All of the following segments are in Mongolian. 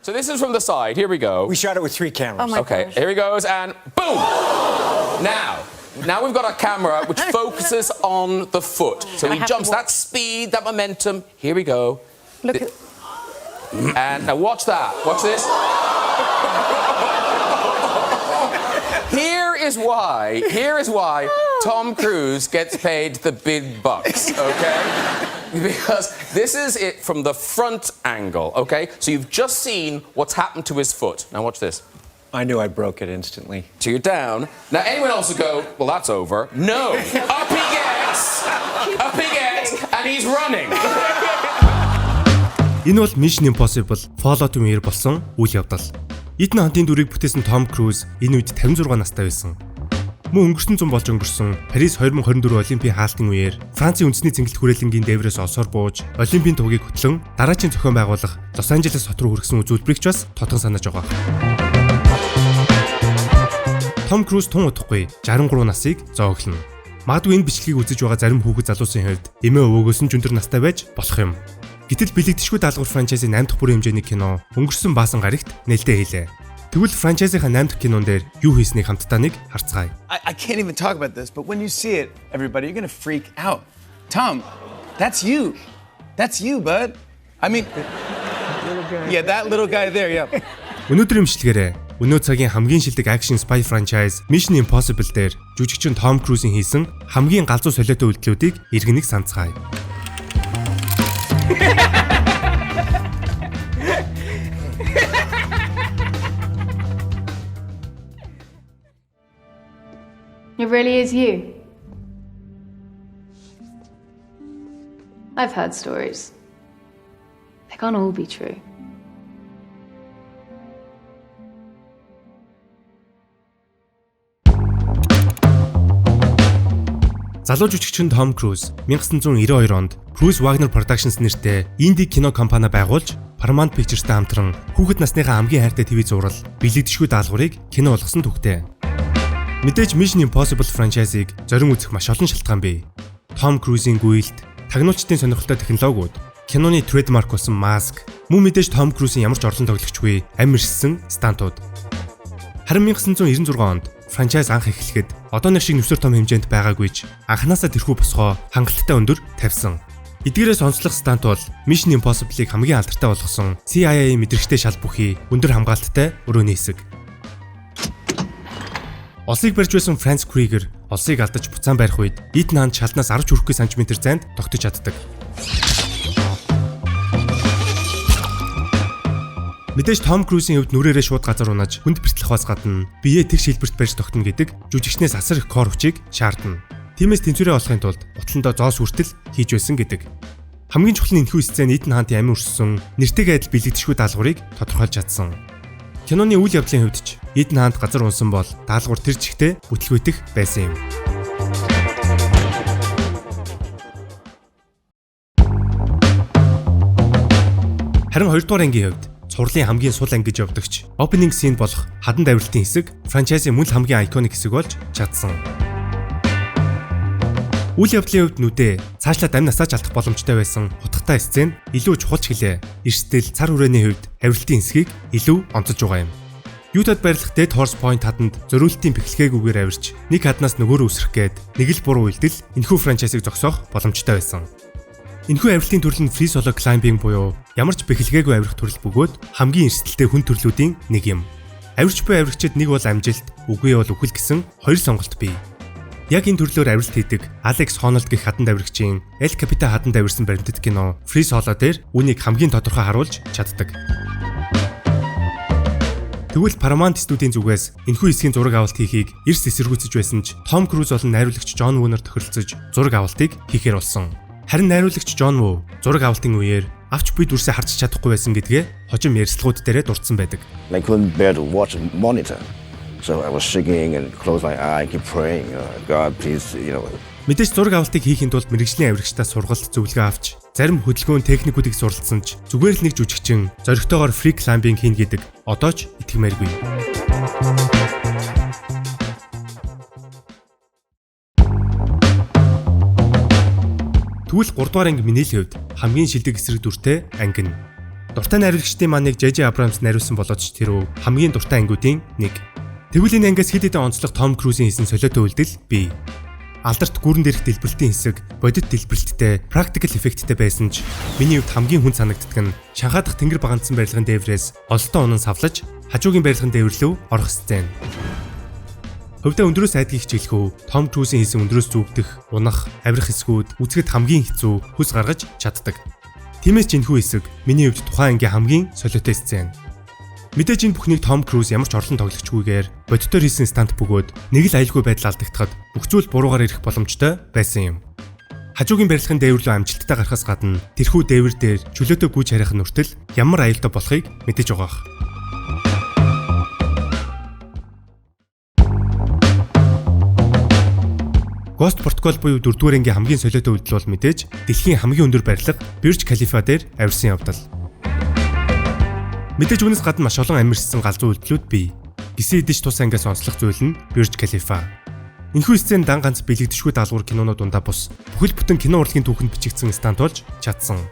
So this is from the side. Here we go. We shot it with 3 cameras. Oh my Okay, gosh. here he goes, and boom! Now we've got a camera which focuses on the foot. So he jumps, that speed, that momentum. Here we go. Look at... And now watch that. Watch this. Here is why Tom Cruise gets paid the big bucks, okay? Because this is it from the front angle, okay? So you've just seen what's happened to his foot. Now watch this. I knew I broke it instantly. So you're down. Now anyone else would go, well, that's over. No. Up he gets, and he's running. Энэ бол Mission Impossible Fallout үеэр болсон үйл явдал. Ethan Hunt-ийн дүрийг бүтээсэн Tom Cruise энэ үед 56 настай байсан. Мөн өнгөрсөн зам болж өнгөрсөн Парис 2024 Олимпийн хаалтын үеэр Францын үндэсний цэнгэлт хүрээлэнгийн дээврээс олсоор бууж Олимпийн тугийг хөтлөн дараачийн зохион байгуулах Лос Анжелес хот руу хүргэсэн үзүүлбэрийг ч бас тодон санаж байгаа. Tom Cruise тун удахгүй 63 насыг зооглоно. Магадгүй энэ бичлэгийг үзэж байгаа зарим хүүхэд залуусын хувьд эмээ өвөөгөөс нь өндөр настай байж болох юм. Гэтэл бэлэгдэшгүй даалгавар франчайзын 8 дахь бүрийн хэмжээний кино өнгөрсөн баасан гарагт нээлттэй хийлээ. Тэгвэл франчайзынхаа 8 дахь кинон дээр юу хийснийг хамтдаа нэг харцгаая. I can't even talk about this, but when you see it, everybody, you're gonna freak out. Tom, that's you. That's you, bud. I mean, yeah, that little guy there, yeah. Өнөөдрийн имчилгээрээ өнөө цагийн хамгийн шилдэг акшн spy franchise Mission Impossible дээр жүжигчин Tom Cruise-ийн хийсэн хамгийн галзуу солиотой үйлдэлүүдийг иргэнэг санацгаая. It really is you. I've heard stories. They can't all be true. Залуу жүжигчин Tom Cruise 1992 онд Cruise Wagner Productions нэртэй инди кино компани байгуулж Paramount Pictures-тай хамтран хүүхэд насныхаа хамгийн хайртай ТV зураг бэлэгдэшгүй даалгаврыг кино болгосон түүхтэй. Мэдээж Mission Impossible franchise-ыг зорин үзэх маш олон шалтгаан бий. Tom Cruise-ийн гүйлт, тагнуучдын сонирхолтой технологиуд, киноны trademark болсон маск, мөн мэдээж Tom Cruise-ийн ямар ч орлон тоглогчгүй амь ирсэн стантууд. Харин 1996 онд франчайз анх эхлэхэд одооных шиг нэвсэр том хэмжээнд байгаагүйч анханасаа тэрхүү босгоо хангалттай өндөр тавьсан. Эдгээрээс онцлог стант бол Mission Impossible-ыг хамгийн алдартай болгосон CIA мэдрэгчтэй шал бүхий өндөр хамгаалттай өрөөний хэсэг. Олсыг барьж байсан Franz Krieger олсыг алдаж буцаан барих үед Ethan Hunt шалнаас 10 хүрэхгүй сантиметр зайд тогтож чаддаг. Мэдээж Tom Cruise-ийн хувьд нүрээрээ шууд газар унаж хүнд бэртлэхээс гадна биеэ тэр шилбэрт барьж тогтно гэдэг жүжигчнээс асар их кор хүчийг шаардна. Тиймээс тэнцвэрээ олохын тулд утсандаа зоос хүртэл хийж байсан гэдэг. Хамгийн чухал нь энэхүү сцен Ethan Hunt-ийн амин өрссөн нэртэйг адил бэлэгдэшгүй даалгаврыг тодорхойлж чадсан. Киноны үйл явдлын хувьд ч Ethan Hunt газар унсан бол даалгавар тэр чигтээ бүтлгүйдэх байсан юм. Харин 2 дугаар ангийн хувьд цувралын хамгийн сул анги гэж явдагч opening scene болох хадан давиралтын хэсэг франчайзын мөн хамгийн iconic хэсэг болж чадсан. Үйл явдлын хувьд нүдээ цаашлаад амь насаач алдах боломжтой байсан хутгатай сцен илүү чухал ч гэлээ. Эрсдэл цар хүрээний хувьд авиралтын хэсгийг илүү онцолж байгаа юм. Ютад байрлах Dead Horse Point хаданд зориултын бэхлэгээгүйгээр авирч нэг хаднаас нөгөөрөө үсрэх гээд нэг л буруу үйлдэл энэхүү франчайзыг зогсоох боломжтой байсан. Энэхүү авиралтын төрөл нь free solo climbing буюу ямар ч бэхлэгээгүй авирах төрөл бөгөөд хамгийн эрсдэлтэй хүн төрлүүдийн нэг юм. Авирч буй авирагчид нэг бол амжилт, үгүй бол үхэл гэсэн хоёр сонголт бий. Яг энэ төрлөөр авиралт хийдэг Алекс Хоналд гэх хадан давирагчийн El Capitan хадан давирсан баримтат кино Free Solo дээр үүнийг хамгийн тодорхой харуулж чаддаг. Тэгвэл Paramount студийн зүгээс энэхүү хэсгийн зураг авалт хийхийг эрс эсэргүүцэж байсан ч Tom Cruise болон найруулагч John Woo нар тохиролцож зураг авалтыг хийхээр болсон. Харин найруулагч John Woo зураг авалтын үеэр авч буй дүрсээ харж чадахгүй байсан гэдгээ хожим ярьцлагууд дээрээ дурдсан байдаг. I couldn't bear to watch a monitor. So I was shaking and close my eye, keep praying, God please, Мэдээж зураг авалтыг хийхин тулд мэргэжлийн авирагчдаас сургалт зөвлөгөө авч зарим хөдөлгөөн техникүүдийг суралцсан ч зүгээр л нэг жүжигчин зоригтойгоор free climbing хийн гэдэг одоо ч итгэмээргүй. Тэгвэл 3 дугаар анги миний л хувьд хамгийн шилдэг эсрэг дүртэй анги нь. Дуртай найруулагчдын маань J.J. Abrams найруулсан болоод ч тэр хамгийн дуртай ангиудын нэг. Тэгвэл энэ ангиас хэд хэдэн онцлог Том Крузийн хийсэн солиотой үйлдэл бий. Алдарт гүрэн дээрх дэлбэрэлтийн хэсэг бодит дэлбэрэлттэй, practical effectтэй байсан ч миний хувьд хамгийн хүн санагддаг нь Шанхай дахь тэнгэр багандсан барилгын дээврээс ололтоо унан савлаж хажуугийн барилгын дээвэр рүү орох сцен. Хөвдөө өндрөөс айдгийг хичээлхүү Том Крузийн хийсэн өндрөөс зүгдэх, унах, авирах хэсгүүд үзэхэд хамгийн хэцүү хүс гаргаж чаддаг. Тиймээс ч энэхүү хэсэг миний хувьд тухайн ангийн хамгийн солиотой сцен. Мэдээж энэ бүхнийг Том Круз ямар ч орлон тоглогчгүйгээр бодитоор хийсэн стант бөгөөд нэг л аюулгүй байдал алдагдахад бүх зүйл буруугаар ирэх боломжтой байсан юм. Хажуугийн барилгын дээвэр рүү амжилттай гарахаас гадна тэрхүү дээвэр дээр чөлөөтэй гүйж харих нь хүртэл ямар аюултай болохыг мэдэж байгаах. Ghost Protocol буюу 4-р ангийн хамгийн солиотой үйлдэл бол мэдээж дэлхийн хамгийн өндөр барилга Burj Khalifa дээр авирсан явдал. Мэдээж үүнээс гадна маш олон амирсан галзуу үйлдэлүүд бий. Гисэн идэж тус ангиас онцлог зүйл нь Burj Khalifa. Энэхүү сцен дан ганц бэлэгдэшгүй даалгавар кинонууд дундаа бус бүхэл бүтэн кино урлагийн түүхэнд бичигдсэн стант болж чадсан.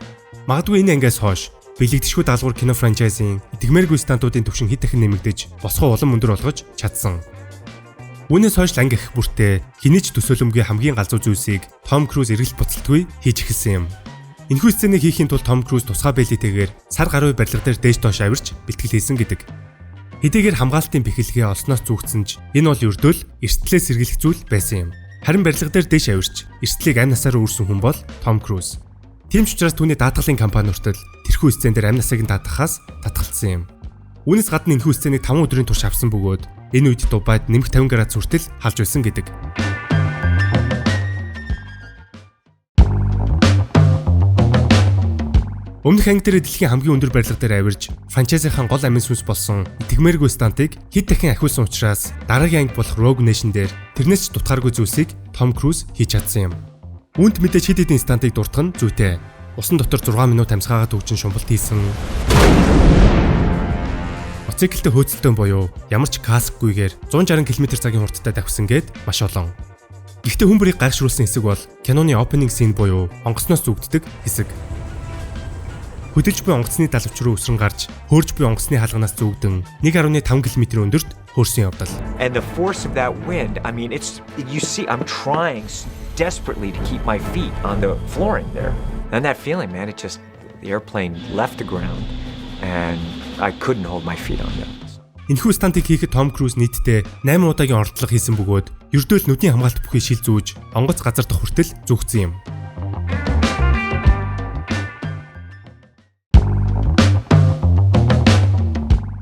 Магадгүй энэ ангиас хойш бэлэгдэшгүй даалгавар кино франчайзын идэгмээргүй стантуудын түвшин хэд дахин нэмэгдэж босгоо улам өндөр болгож чадсан. Үүнээс хойш анги их бүртээ хинээч төсөөлөмгийн хамгийн галзуу зүйлсийг Том Круз эргэлт буцалтгүй хийж эхэлсэн юм. Энэхүү сценыг хийхийн тулд Том Круз тусгай бэлээтэйгээр сар гаруй барилга дээр дээш доош авирч бэлтгэл хийсэн гэдэг. Хэдийгээр хамгаалтын бэхэлгээ олсноос зүгтсэн ч энэ бол ердөө л эрсдлээс сэргийлэх зүйл байсан юм. Харин барилга дээр дээш авирч эрсдлийг амь насаар үүрсэн хүн бол Том Круз. Тийм ч учраас түүний даатгалын компани хүртэл тэрхүү сцен дээр амь насыг даатгахаас татгалцсан юм. Үүнээс гадна энэхүү сценийг 5 өдрийн турш авсан бөгөөд энэ үед Дубайд нэмэх 50 градус хүртэл халж байсан гэдэг. Өмнөх анги дээр дэлхийн хамгийн өндөр барилга дээр авирж франчайзийнхаа гол амин сүнс болсон итгэмээргүй стантыг хэд дахин ахиулсан учраас дараагийн анги болох Rogue Nation дээр тэрнээс ч дутгааргүй зүйлсийг Том Круз хийж чадсан юм. Үүнд мэдээж хэд хэдэн стантыг дуртах нь зүйтэй. Усан дотор 6 минут амсгаагаад өгчин шумбалт хийсэн. Моциклтэй хөөцөлтөн буюу ямар ч каскгүйгээр 160 км/цагийн хурдтай давхсан гээд маш олон. Гэхдээ хүн бүрийг гайхшруулсан хэсэг бол киноны opening scene буюу онгоцноос зүгддэг хэсэг. Хөдөлж буй онгоцны далавч руу өсрөн гарч хөөрж буй онгоцны хаалганаас зүгдэн 1.5 км өндөрт хөөрсөн явдал. And the force of that wind, I mean, you see I'm trying desperately to keep my feet on the flooring there. And that feeling, man, the airplane left the ground and I couldn't hold my feet on them. Энэхүү стантыг хийхэд Том Круз нийтдээ 8 удаагийн оролдлого хийсэн бөгөөд ердөө л нүдийн хамгаалт бүхий шил зүүж онгоц газар дох хүртэл зүгтсэн юм.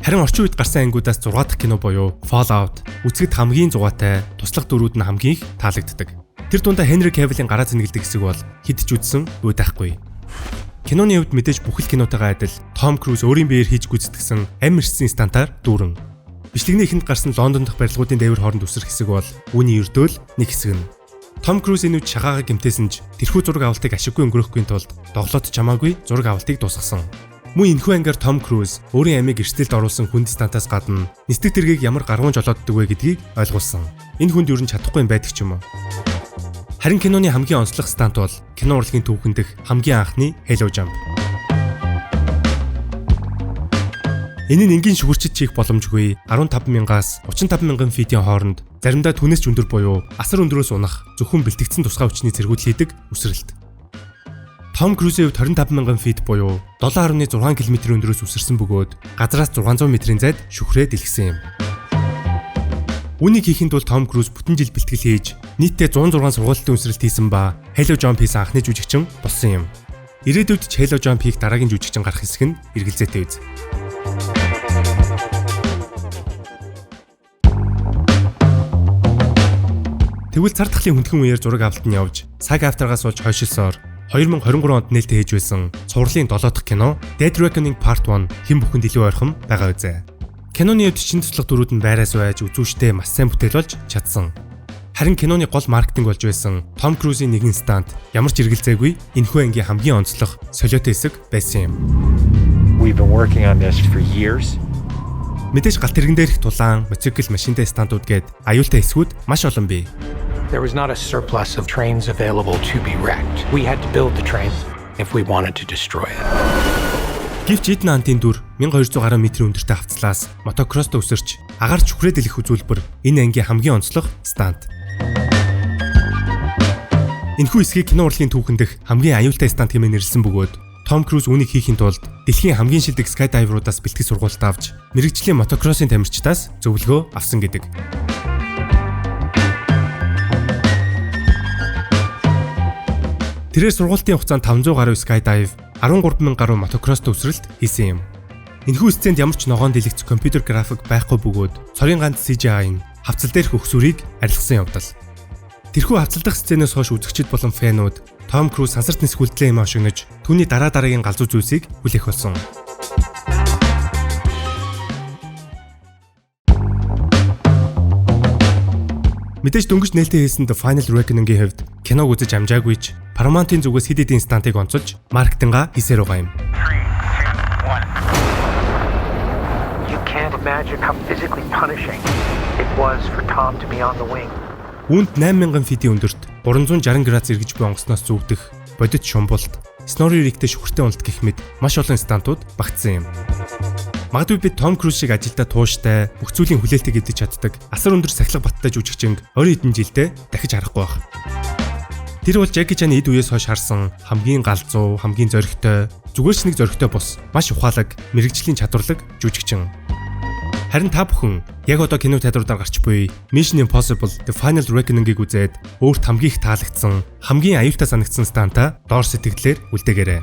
Харин орчин үед гарсан ангиудаас 6 дахь кино буюу Fallout үзэхэд хамгийн зугаатай, туслах дөрүүд нь хамгийн их таалагддаг. Тэр дундаа Henry Cavill-ийн гараа зэнгэлдэг хэсэг бол хэд ч үзсэн үе байхгүй. Киноны хувьд мэдээж бүхэл кинотойгоо адил Том Круз өөрийн биеэр хийж гүйцэтгсэн амь ирсэн стантаар дүүрэн. Бичлэгний эхэнд гарсан Лондон дахь барилгуудын дээвэр хооронд үсрэх хэсэг бол үүний ердөөл нэг хэсэг нь. Том Круз энэ үед шагаагаа гэмтээсэн ч тэрхүү зураг авалтыг ашиггүй өнгөрөөхгүй тулд доглоод чамаагүй зураг авалтыг дуусгасан. Мөн энэхүү ангаар Том Круз өөрийн амийг эрсдэлд оруулсан хүнд стантаас гадна нисдэг тэргийг ямар гаргуун жолооддаг вэ гэдгийг ойлгуулсан. Энэ хүнд юу ч чадахгүй юм байдаг ч юм уу. Харин киноны хамгийн онцлог стант бол кино урлагийн түүхэн дэх хамгийн анхны Hello Jump. Энэ нь энгийн шүгүрчид чих боломжгүй 15,000-аас 35,000 фитийн хооронд заримдаа түнэс ч өндөр буюу асар өндөрөөс унах зөвхөн бэлтгэгдсэн тусгай хүчний цэргүүд хийдэг үсрэлт. Том Крузийн хувьд 25,000 фит буюу 7.6 км өндөрөөс үсэрсэн бөгөөд газраас 600 метрийн зайд шүхрээ дэлгэсэн юм. Үүнийг хийхэд бол Том Круз бүтэн жил бэлтгэл хийж нийтдээ 106 сургалтын үсрэлт хийсэн ба Hello Jump хийсэн анхны жүжигчин болсон юм. Ирээдүйд ч Hello Jump хийх дараагийн жүжигчин гарах хэсэг нь эргэлзээтэй үз. Тэгвэл цар тахлын хүндхэн үеэр зураг авалт нь явж цаг авторгаас болж хойшилсоор 2023 онд нээлттэй хийж байсан цувралын 7 дахь кино Dead Reckoning Part 1 хэн бүхэнд илүү ойрхон байгаа үзье. Киноны хувьд шин туслах дөрүүд нь байраас байж үзүүштэй маш сайн бүтээл болж чадсан. Харин киноны гол маркетинг болж байсан Том Крузийн нэгэн стант ямар ч эргэлзээгүй энэхүү ангийн хамгийн онцлог солиотой хэсэг байсан юм. We've been working on this for years. Мэдээж галт тэрэгэн дээрх тулаан, моцикл, машинтай стантууд гээд аюултай хэсгүүд маш олон бий. There was not a surplus of trains available to be wrecked. We had to build the train if we wanted to destroy it. Гэвч Эден Антын дүр 1200 гаруй метрийн өндөртэй хавцлаас мотокросст өсөрч агаар чүхрээд илэх үзүүлбэр энэ ангийн хамгийн онцлог стант. Энэхүү эсхийг кино урлагийн түүхэн дэх хамгийн аюултай стант хэмээн нэрлсэн бөгөөд Том Круз үүнийг хийхийн тулд дэлхийн хамгийн шилдэг скайдайверуудаас бэлтгэх сургалт авч мэрэгжлийн мотокроссын тамирчдаас зөвлөгөө авсан гэдэг. Тэрээр сургалтын хугацаанд 500 гаруй скайдайв, 13,000 гаруй мотокросс төвсрэлт хийсэн юм. Энэхүү сценд ямар ч ногоон дэлгэц компьютер график байхгүй бөгөөд цорын ганц CGI-ын хавцал дээрх өгсүрийг арилгасан явдал. Тэрхүү хавцалдах сценээс хойш үзэгчид болон фэнүүд Том Круз сансарт нис хүлдлээ юм ашигнаж түүний дараагийн галзуу зүйлсийг хүлээх болсон. Мэдээж дөнгөж нээлттэй хийсэн The Final Reckoning-ийн хувьд киног үзэж амжаагүй ч Paramount-ийн зүгээс хэд хэдэн стантыг онцолж маркетинга хийсээр байгаа юм. You can't imagine how physically punishing it was for Tom to be on the wing. Үүнд 8000 фитийн өндөрт 360 градус эргэж буй онгоцноос зүгдэх бодит шумбулт, снори ригтэй шүхэртэй уналт гэх мэт маш олон стантууд багтсан юм. Магадгүй бид Том Круз шиг ажилдаа тууштай, бүх зүйлийн хүлээлтийг эдэж чаддаг, асар өндөр сахилга баттай жүжигчин 20 хэдэн жилдээ дахиж харахгүй байх. Тэр бол Жаки Чаны эд үеэс хойш харсан хамгийн галзуу, хамгийн зоригтой, зүгээр ч нэг зоригтой бус, маш ухаалаг, мэрэгжлийн чадварлаг жүжигчин. Харин та бүхэн яг одоо кино театруудаар гарч буй Mission Impossible The Final Reckoning-ийг үзээд өөрт хамгийн их таалагдсан, хамгийн аюултай санагдсан станта доор сэтгэлээр үлдээгээрэй.